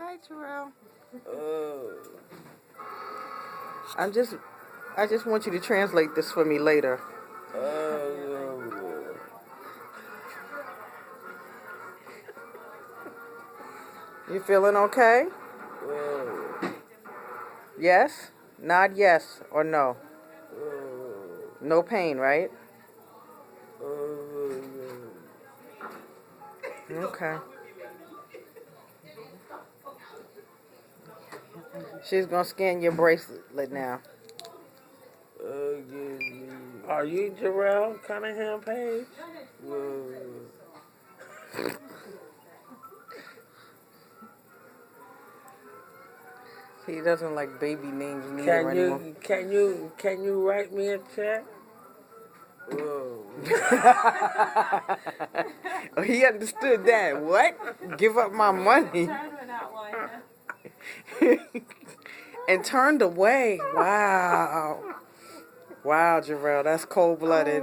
right, Jarrell. Oh. I just want you to translate this for me later. Oh. You feeling okay? Oh. Yes? Nod yes or no. Oh. No pain, right? Oh. Okay. She's gonna scan your bracelet now. Are you Jarrell Cunningham Page? He doesn't like baby names neither anymore. Can you write me a check? Whoa. Oh, he understood that. What? Give up my money. And turned away. Wow. Wow, Jarrell, that's cold-blooded.